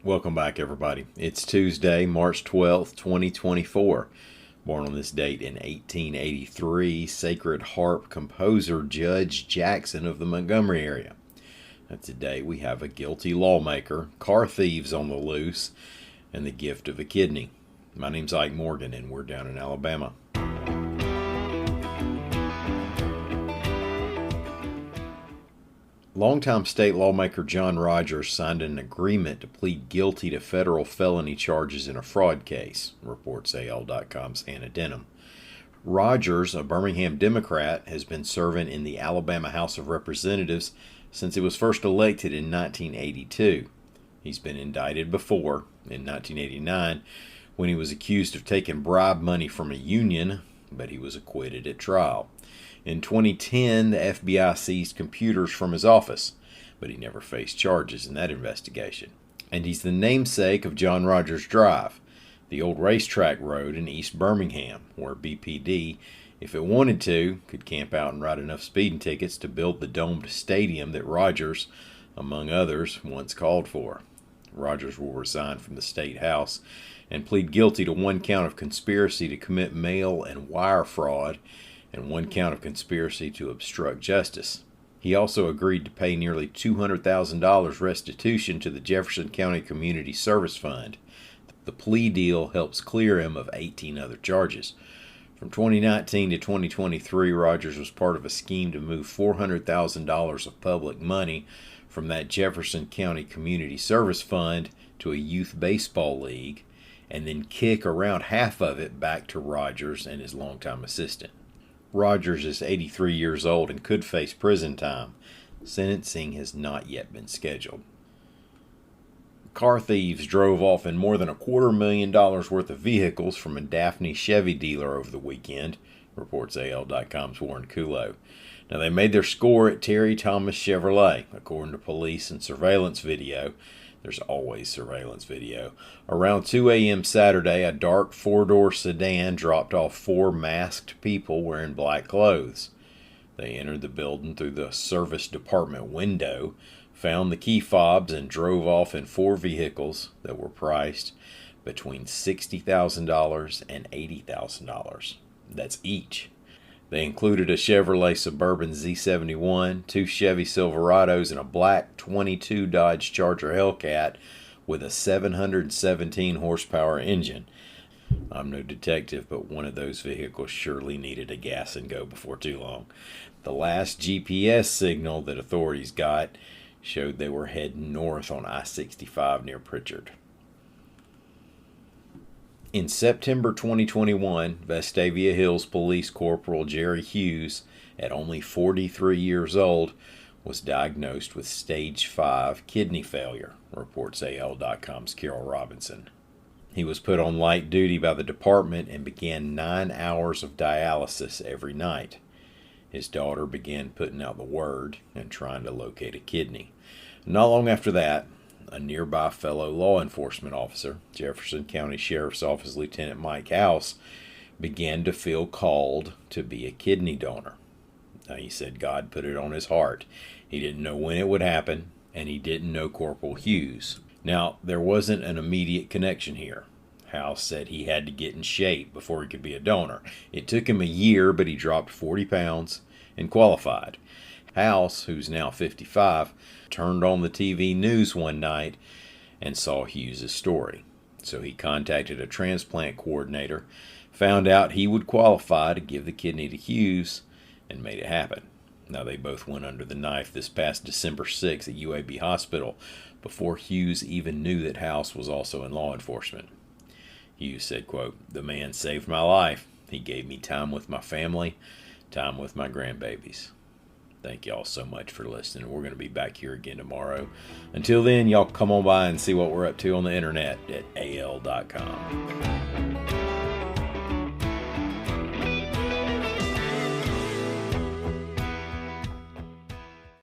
Welcome back, everybody. It's Tuesday, March 12th, 2024. Born on this date in 1883, Sacred Harp composer Judge Jackson of the Montgomery area. And today we have a guilty lawmaker, car thieves on the loose, and the gift of a kidney. My name's Ike Morgan, and we're down in Alabama. Longtime state lawmaker John Rogers signed an agreement to plead guilty to federal felony charges in a fraud case, reports AL.com's Hannah Denham. Rogers, a Birmingham Democrat, has been serving in the Alabama House of Representatives since he was first elected in 1982. He's been indicted before, in 1989, when he was accused of taking bribe money from a union, but he was acquitted at trial. In 2010, the FBI seized computers from his office, but he never faced charges in that investigation. And he's the namesake of John Rogers Drive, the old racetrack road in East Birmingham, where BPD, if it wanted to, could camp out and write enough speeding tickets to build the domed stadium that Rogers, among others, once called for. Rogers will resign from the state house and plead guilty to one count of conspiracy to commit mail and wire fraud and one count of conspiracy to obstruct justice. He also agreed to pay nearly $200,000 restitution to the Jefferson County Community Service Fund. The plea deal helps clear him of 18 other charges. From 2019 to 2023, Rogers was part of a scheme to move $400,000 of public money from that Jefferson County Community Service Fund to a youth baseball league, and then kick around half of it back to Rogers and his longtime assistant. Rogers is 83 years old and could face prison time. Sentencing has not yet been scheduled. Car thieves drove off in more than $250,000 worth of vehicles from a Daphne Chevy dealer over the weekend, reports AL.com's Warren Kulo. Now, they made their score at Terry Thomas Chevrolet, according to police and surveillance video. There's always surveillance video. Around 2 a.m. Saturday, a dark four-door sedan dropped off four masked people wearing black clothes. They entered the building through the service department window, found the key fobs, and drove off in four vehicles that were priced between $60,000 and $80,000. That's each. They included a Chevrolet Suburban Z71, two Chevy Silverados, and a black 22 Dodge Charger Hellcat with a 717 horsepower engine. I'm no detective, but one of those vehicles surely needed a gas and go before too long. The last GPS signal that authorities got showed they were heading north on I-65 near Pritchard. In September 2021, Vestavia Hills Police Corporal Jerry Hughes, at only 43 years old, was diagnosed with stage 5 kidney failure, reports AL.com's Carol Robinson. He was put on light duty by the department and began 9 hours of dialysis every night. His daughter began putting out the word and trying to locate a kidney. Not long after that, a nearby fellow law enforcement officer, Jefferson County Sheriff's Office Lieutenant Mike House, began to feel called to be a kidney donor. Now, he said God put it on his heart. He didn't know when it would happen, and he didn't know Corporal Hughes. Now, there wasn't an immediate connection here. House said he had to get in shape before he could be a donor. It took him a year, but he dropped 40 pounds and qualified. House, who's now 55, turned on the TV news one night and saw Hughes' story. So he contacted a transplant coordinator, found out he would qualify to give the kidney to Hughes, and made it happen. Now, they both went under the knife this past December 6th at UAB Hospital before Hughes even knew that House was also in law enforcement. Hughes said, quote, "The man saved my life. He gave me time with my family, time with my grandbabies." Thank y'all so much for listening. We're going to be back here again tomorrow. Until then, y'all come on by and see what we're up to on the internet at AL.com.